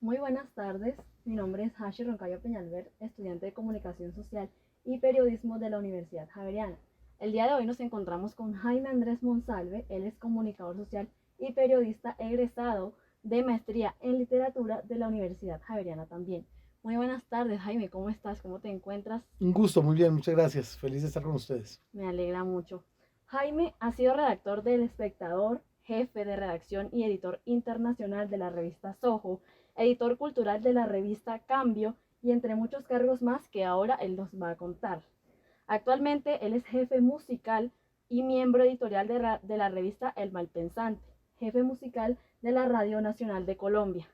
Muy buenas tardes, mi nombre es Hashi Roncayo Peñalver, estudiante de Comunicación Social y Periodismo de la Universidad Javeriana. El día de hoy nos encontramos con Jaime Andrés Monsalve, él es comunicador social y periodista egresado de maestría en literatura de la Universidad Javeriana también. Muy buenas tardes, Jaime, ¿cómo estás? ¿Cómo te encuentras? Un gusto, muy bien, muchas gracias. Feliz de estar con ustedes. Me alegra mucho. Jaime ha sido redactor del Espectador, jefe de redacción y editor internacional de la revista Soho, editor cultural de la revista Cambio y entre muchos cargos más que ahora él nos va a contar. Actualmente él es jefe musical y miembro editorial de la revista El Malpensante, jefe musical de la Radio Nacional de Colombia.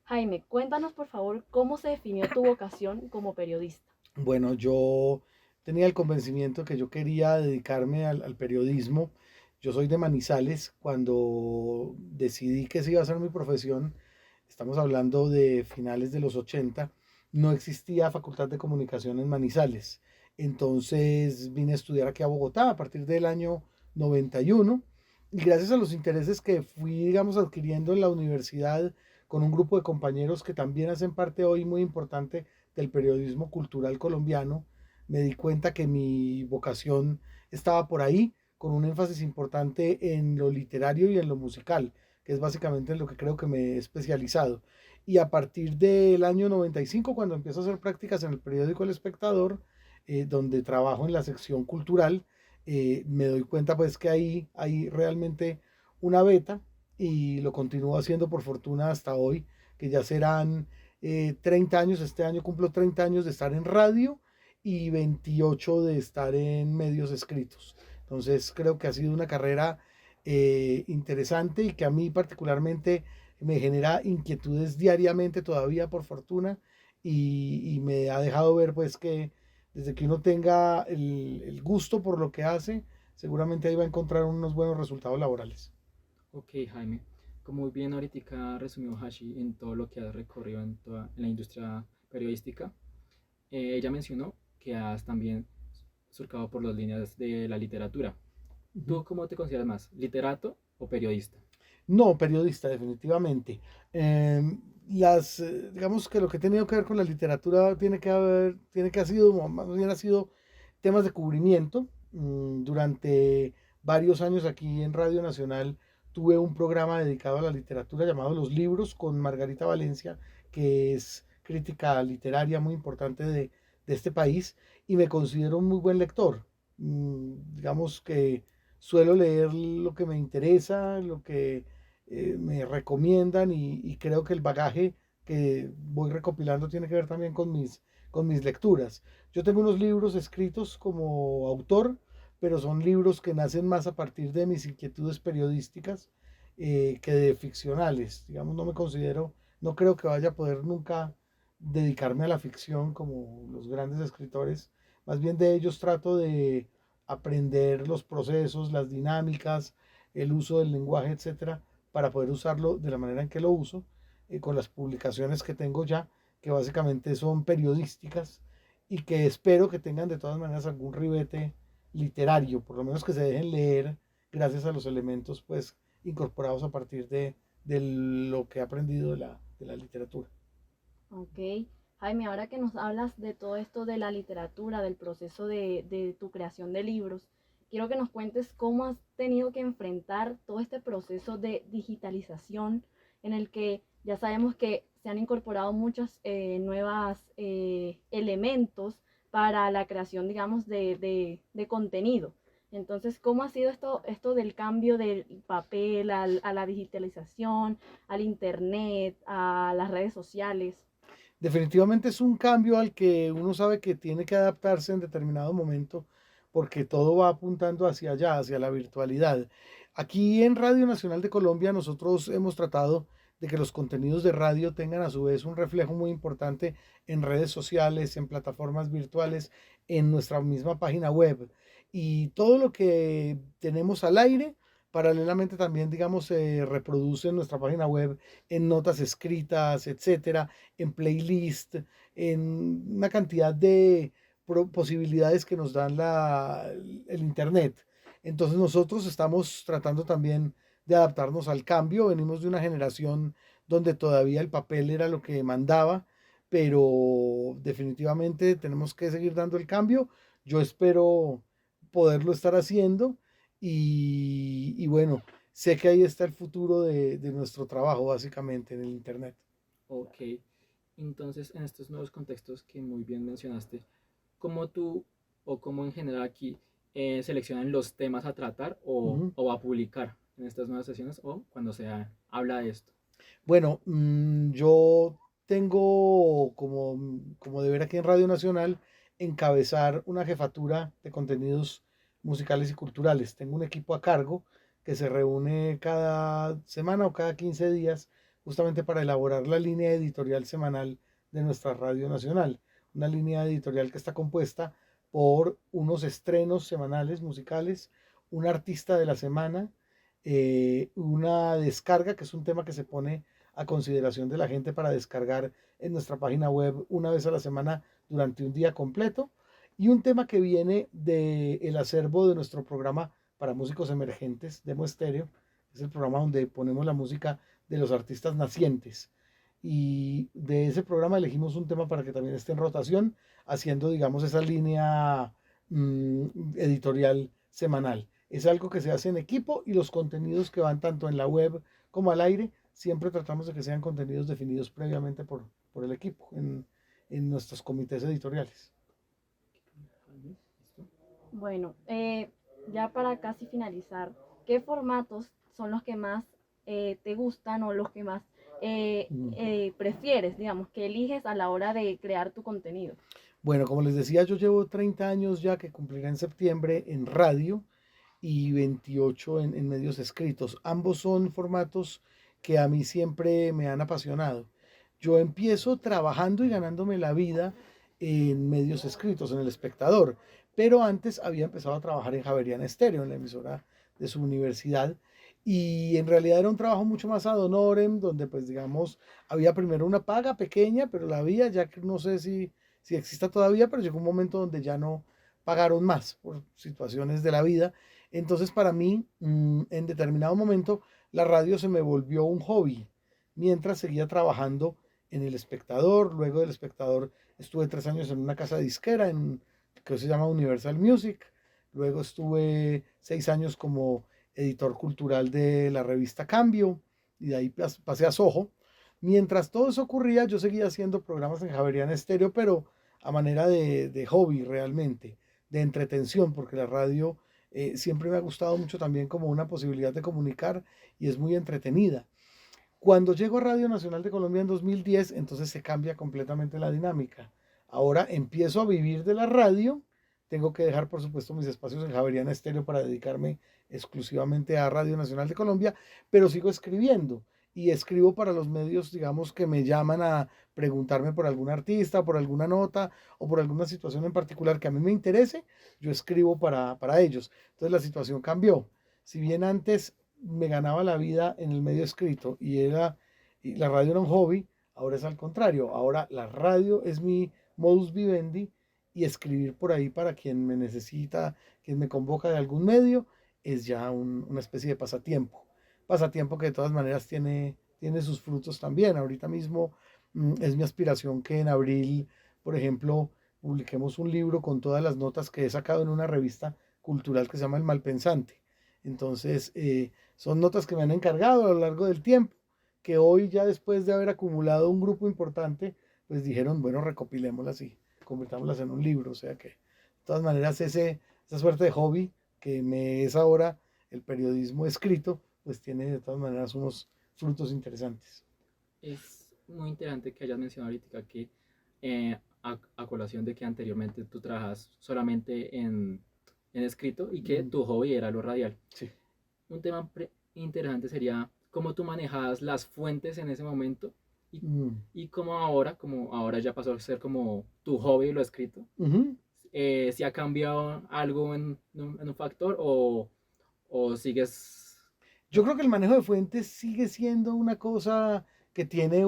Jaime, cuéntanos por favor cómo se definió tu vocación como periodista. Bueno, yo tenía el convencimiento que yo quería dedicarme al periodismo. Yo soy de Manizales. Cuando decidí que esa iba a ser mi profesión, estamos hablando de finales de los 80, no existía facultad de comunicación en Manizales. Entonces vine a estudiar aquí a Bogotá a partir del año 91 y gracias a los intereses que fui, digamos, adquiriendo en la universidad con un grupo de compañeros que también hacen parte hoy muy importante del periodismo cultural colombiano, me di cuenta que mi vocación estaba por ahí, con un énfasis importante en lo literario y en lo musical, que es básicamente en lo que creo que me he especializado. Y a partir del año 95, cuando empiezo a hacer prácticas en el periódico El Espectador, donde trabajo en la sección cultural, me doy cuenta pues que ahí hay realmente una beta y lo continúo haciendo por fortuna hasta hoy, que ya serán 30 años, este año cumplo 30 años de estar en radio y 28 de estar en medios escritos. Entonces creo que ha sido una carrera interesante y que a mí particularmente me genera inquietudes diariamente todavía por fortuna y me ha dejado ver pues que desde que uno tenga el gusto por lo que hace, seguramente ahí va a encontrar unos buenos resultados laborales. Ok, Jaime. Como muy bien ahorita resumió Hashi en todo lo que has recorrido en la industria periodística, ella mencionó que has también surcado por las líneas de la literatura. Uh -huh. ¿Tú cómo te consideras más, literato o periodista? No, periodista, definitivamente. Digamos que lo que ha tenido que ver con la literatura tiene que ha sido, más bien ha sido temas de cubrimiento. Durante varios años aquí en Radio Nacional tuve un programa dedicado a la literatura llamado Los Libros con Margarita Valencia, que es crítica literaria muy importante de este país y me considero un muy buen lector. Digamos que suelo leer lo que me interesa, lo que me recomiendan y creo que el bagaje que voy recopilando tiene que ver también con mis lecturas. Yo tengo unos libros escritos como autor, pero son libros que nacen más a partir de mis inquietudes periodísticas que de ficcionales. Digamos, no me considero, no creo que vaya a poder nunca dedicarme a la ficción como los grandes escritores. Más bien de ellos trato de aprender los procesos, las dinámicas, el uso del lenguaje, etcétera, para poder usarlo de la manera en que lo uso, con las publicaciones que tengo ya, que básicamente son periodísticas y que espero que tengan de todas maneras algún ribete literario, por lo menos que se dejen leer gracias a los elementos pues incorporados a partir de lo que he aprendido de la literatura. Ok. Jaime, ahora que nos hablas de todo esto de la literatura, del proceso de tu creación de libros, quiero que nos cuentes cómo has tenido que enfrentar todo este proceso de digitalización en el que ya sabemos que se han incorporado muchos nuevos elementos para la creación, digamos, de contenido. Entonces, ¿cómo ha sido esto del cambio del papel a la digitalización, al internet, a las redes sociales? Definitivamente es un cambio al que uno sabe que tiene que adaptarse en determinado momento porque todo va apuntando hacia allá, hacia la virtualidad. Aquí en Radio Nacional de Colombia nosotros hemos tratado de que los contenidos de radio tengan a su vez un reflejo muy importante en redes sociales, en plataformas virtuales, en nuestra misma página web. Y todo lo que tenemos al aire, paralelamente también, digamos, se reproduce en nuestra página web en notas escritas, etcétera, en playlist, en una cantidad de posibilidades que nos dan el Internet. Entonces nosotros estamos tratando también de adaptarnos al cambio. Venimos de una generación donde todavía el papel era lo que mandaba, pero definitivamente tenemos que seguir dando el cambio. Yo espero poderlo estar haciendo y bueno, sé que ahí está el futuro de nuestro trabajo básicamente en el Internet. Ok, entonces en estos nuevos contextos que muy bien mencionaste, ¿cómo tú o cómo en general aquí seleccionan los temas a tratar Ujú. o a publicar en estas nuevas sesiones o cuando se habla de esto? Bueno, yo tengo como deber aquí en Radio Nacional encabezar una jefatura de contenidos musicales y culturales. Tengo un equipo a cargo que se reúne cada semana o cada 15 días justamente para elaborar la línea editorial semanal de nuestra Radio Nacional. Una línea editorial que está compuesta por unos estrenos semanales musicales, un artista de la semana, una descarga, que es un tema que se pone a consideración de la gente para descargar en nuestra página web una vez a la semana durante un día completo, y un tema que viene del acervo de nuestro programa para músicos emergentes, Demo Estéreo. Es el programa donde ponemos la música de los artistas nacientes. Y de ese programa elegimos un tema para que también esté en rotación, haciendo, digamos, esa línea editorial semanal. Es algo que se hace en equipo y los contenidos que van tanto en la web como al aire, siempre tratamos de que sean contenidos definidos previamente por el equipo en nuestros comités editoriales. Bueno, ya para casi finalizar, ¿qué formatos son los que más te gustan o los que más prefieres, digamos, que eliges a la hora de crear tu contenido? Bueno, como les decía, yo llevo 30 años ya que cumpliré en septiembre en radio y 28 en medios escritos. Ambos son formatos que a mí siempre me han apasionado. Yo empiezo trabajando y ganándome la vida en medios escritos, en El Espectador, pero antes había empezado a trabajar en Javeriana Estéreo, en la emisora de su universidad, y en realidad era un trabajo mucho más ad honorem, donde pues digamos, había primero una paga pequeña, pero la había, ya que no sé si exista todavía, pero llegó un momento donde ya no pagaron más por situaciones de la vida. Entonces para mí, en determinado momento, la radio se me volvió un hobby, mientras seguía trabajando en El Espectador. Luego del Espectador estuve 3 años en una casa disquera que se llama Universal Music. Luego estuve 6 años como editor cultural de la revista Cambio y de ahí pasé a Soho. Mientras todo eso ocurría, yo seguía haciendo programas en Javeriana Estéreo, pero a manera de hobby realmente, de entretención, porque la radio siempre me ha gustado mucho también como una posibilidad de comunicar y es muy entretenida. Cuando llego a Radio Nacional de Colombia en 2010, entonces se cambia completamente la dinámica. Ahora empiezo a vivir de la radio, tengo que dejar por supuesto mis espacios en Javeriana Estéreo para dedicarme exclusivamente a Radio Nacional de Colombia, pero sigo escribiendo y escribo para los medios, digamos, que me llaman a preguntarme por algún artista, por alguna nota o por alguna situación en particular que a mí me interese, yo escribo para ellos. Entonces la situación cambió. Si bien antes me ganaba la vida en el medio escrito y la radio era un hobby, ahora es al contrario. Ahora la radio es mi modus vivendi y escribir por ahí para quien me necesita, quien me convoca de algún medio, es ya una especie de pasatiempo. Pasatiempo que de todas maneras tiene sus frutos también. Ahorita mismo es mi aspiración que en abril, por ejemplo, publiquemos un libro con todas las notas que he sacado en una revista cultural que se llama El Malpensante. Entonces, son notas que me han encargado a lo largo del tiempo, que hoy ya después de haber acumulado un grupo importante, pues dijeron, bueno, recopilémoslas y convirtámoslas en un libro. O sea que, de todas maneras, esa suerte de hobby que me es ahora el periodismo escrito, pues tiene de todas maneras unos frutos interesantes. Es muy interesante que hayas mencionado ahorita que a colación de que anteriormente tú trabajas solamente en escrito y que tu hobby era lo radial. Sí. Un tema interesante sería cómo tú manejabas las fuentes en ese momento y cómo ahora ya pasó a ser como tu hobby lo escrito. Si ha cambiado algo en un factor o sigues... Yo creo que el manejo de fuentes sigue siendo una cosa que tiene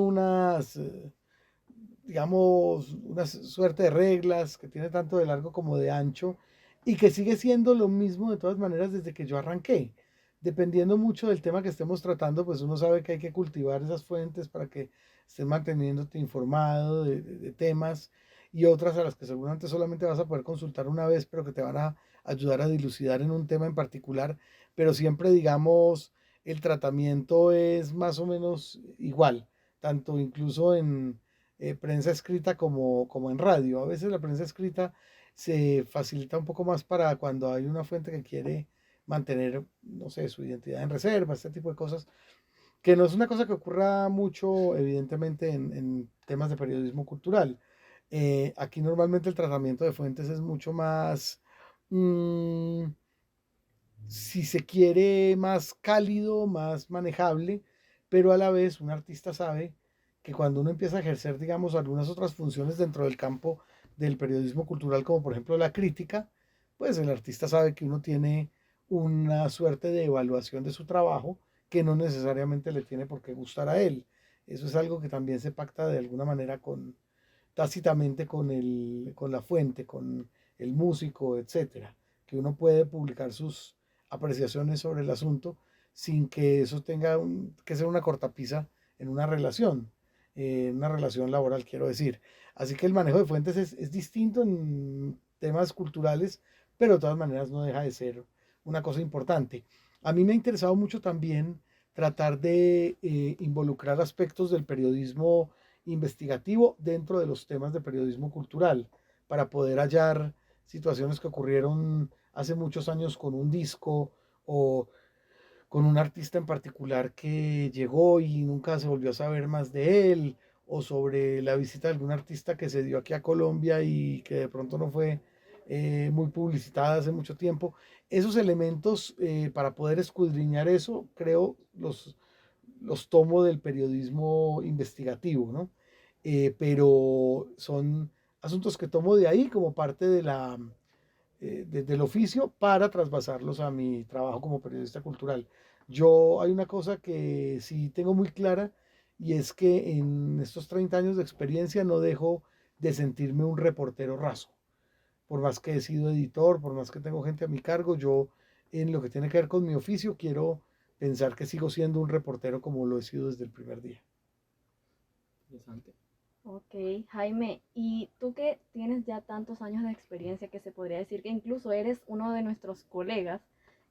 digamos, una suerte de reglas, que tiene tanto de largo como de ancho, y que sigue siendo lo mismo de todas maneras desde que yo arranqué. dependiendo mucho del tema que estemos tratando, pues uno sabe que hay que cultivar esas fuentes para que estés manteniéndote informado de temas y otras a las que seguramente solamente vas a poder consultar una vez, pero que te van a ayudar a dilucidar en un tema en particular, pero siempre digamos el tratamiento es más o menos igual, tanto incluso en prensa escrita como en radio. A veces la prensa escrita se facilita un poco más para cuando hay una fuente que quiere mantener, no sé, su identidad en reserva, este tipo de cosas, que no es una cosa que ocurra mucho, evidentemente, en temas de periodismo cultural. Aquí normalmente el tratamiento de fuentes es mucho más, mm, si se quiere, más cálido, más manejable, pero a la vez un artista sabe que cuando uno empieza a ejercer, digamos, algunas otras funciones dentro del campo del periodismo cultural, como por ejemplo la crítica, pues el artista sabe que uno tiene una suerte de evaluación de su trabajo que no necesariamente le tiene por qué gustar a él. Eso es algo que también se pacta de alguna manera tácitamente con la fuente, con el músico, etcétera, que uno puede publicar sus apreciaciones sobre el asunto sin que eso tenga que ser una cortapisa en una relación laboral, quiero decir. Así que el manejo de fuentes es distinto en temas culturales, pero de todas maneras no deja de ser una cosa importante. A mí me ha interesado mucho también tratar de involucrar aspectos del periodismo investigativo dentro de los temas de periodismo cultural para poder hallar situaciones que ocurrieron hace muchos años con un disco o con un artista en particular que llegó y nunca se volvió a saber más de él, o sobre la visita de algún artista que se dio aquí a Colombia y que de pronto no fue muy publicitada hace mucho tiempo. Esos elementos, para poder escudriñar eso, creo, los tomo del periodismo investigativo, ¿no? Pero son asuntos que tomo de ahí como parte del oficio para trasvasarlos a mi trabajo como periodista cultural. Yo hay una cosa que sí tengo muy clara y es que en estos 30 años de experiencia no dejo de sentirme un reportero raso. Por más que he sido editor, por más que tengo gente a mi cargo, yo en lo que tiene que ver con mi oficio quiero pensar que sigo siendo un reportero como lo he sido desde el primer día. Interesante. Ok, Jaime, y tú que tienes ya tantos años de experiencia que se podría decir que incluso eres uno de nuestros colegas,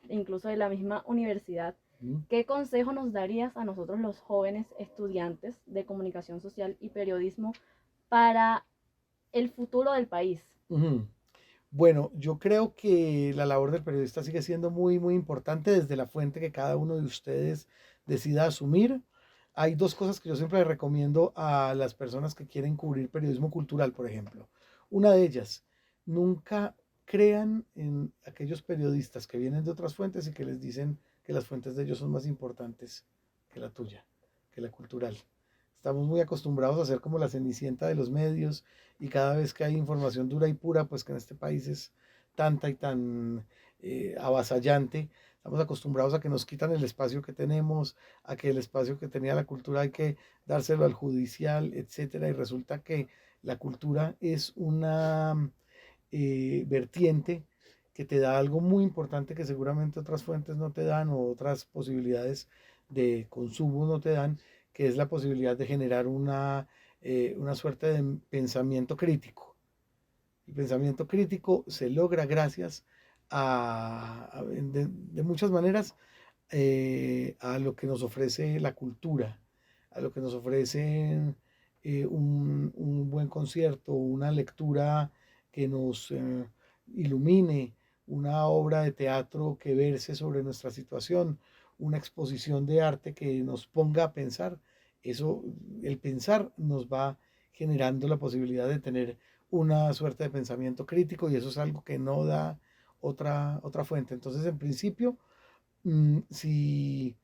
incluso de la misma universidad, ¿Mm? ¿qué consejo nos darías a nosotros los jóvenes estudiantes de comunicación social y periodismo para el futuro del país? Ujú. Bueno, yo creo que la labor del periodista sigue siendo muy, muy importante desde la fuente que cada uno de ustedes decida asumir. Hay dos cosas que yo siempre le recomiendo a las personas que quieren cubrir periodismo cultural, por ejemplo. Una de ellas, nunca crean en aquellos periodistas que vienen de otras fuentes y que les dicen que las fuentes de ellos son más importantes que la tuya, que la cultural. Estamos muy acostumbrados a ser como la cenicienta de los medios y cada vez que hay información dura y pura, pues que en este país es tanta y tan avasallante, estamos acostumbrados a que nos quitan el espacio que tenemos, a que el espacio que tenía la cultura hay que dárselo al judicial, etcétera, y resulta que la cultura es una vertiente que te da algo muy importante que seguramente otras fuentes no te dan o otras posibilidades de consumo no te dan, que es la posibilidad de generar una suerte de pensamiento crítico. El pensamiento crítico se logra gracias de muchas maneras a lo que nos ofrece la cultura, a lo que nos ofrece un buen concierto, una lectura que nos ilumine, una obra de teatro que verse sobre nuestra situación, una exposición de arte que nos ponga a pensar. Eso, el pensar nos va generando la posibilidad de tener una suerte de pensamiento crítico y eso es algo que no da otra fuente. Entonces, en principio, si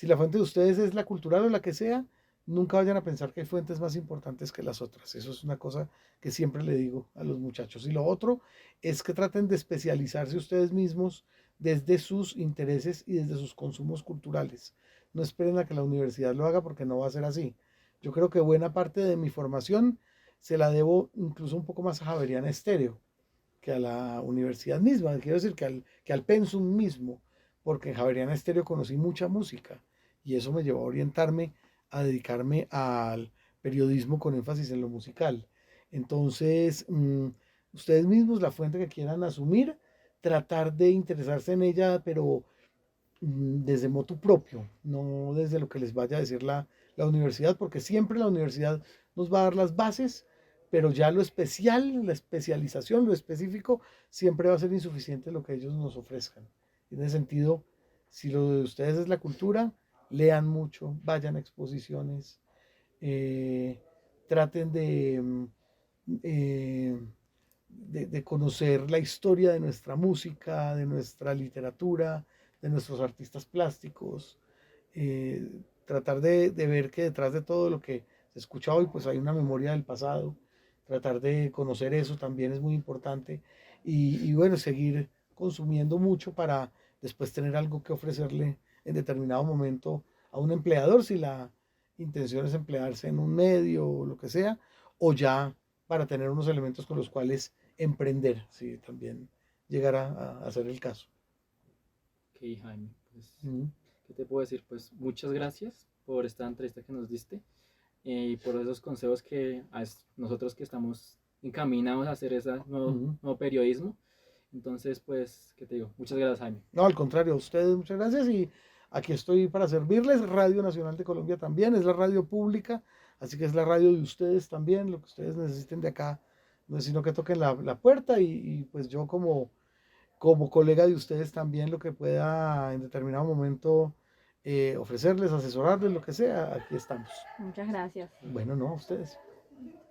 la fuente de ustedes es la cultural o la que sea, nunca vayan a pensar que hay fuentes más importantes que las otras. Eso es una cosa que siempre le digo a los muchachos. Y lo otro es que traten de especializarse ustedes mismos desde sus intereses y desde sus consumos culturales. No esperen a que la universidad lo haga porque no va a ser así. Yo creo que buena parte de mi formación se la debo incluso un poco más a Javeriana Estéreo que a la universidad misma. Quiero decir que al pensum mismo porque en Javeriana Estéreo conocí mucha música y eso me llevó a orientarme a dedicarme al periodismo con énfasis en lo musical. Entonces, ustedes mismos, la fuente que quieran asumir, tratar de interesarse en ella, pero desde motu propio, no desde lo que les vaya a decir la universidad, porque siempre la universidad nos va a dar las bases, pero ya lo especial, la especialización, lo específico, siempre va a ser insuficiente lo que ellos nos ofrezcan. En ese sentido, si lo de ustedes es la cultura, lean mucho, vayan a exposiciones, eh, traten eh, de conocer la historia de nuestra música, de nuestra literatura, de nuestros artistas plásticos, eh, tratar de ver que detrás de todo lo que se escucha hoy, pues hay una memoria del pasado, tratar de conocer eso también es muy importante y bueno, seguir consumiendo mucho para después tener algo que ofrecerle en determinado momento a un empleador, si la intención es emplearse en un medio o lo que sea, o ya para tener unos elementos con los cuales emprender, si también llegara a ser el caso. Ok, Jaime, pues, Mm. ¿qué te puedo decir? Pues muchas gracias por esta entrevista que nos diste y por esos consejos que nosotros que estamos encaminados a hacer ese Mm. nuevo periodismo. Entonces, pues, ¿qué te digo? Muchas gracias, Jaime. No, al contrario, a ustedes muchas gracias y aquí estoy para servirles. Radio Nacional de Colombia también, es la radio pública, así que es la radio de ustedes también, lo que ustedes necesiten de acá, no es sino que toquen la puerta y pues yo como colega de ustedes también lo que pueda en determinado momento ofrecerles, asesorarles, lo que sea, aquí estamos. Muchas gracias. Bueno, no, a ustedes.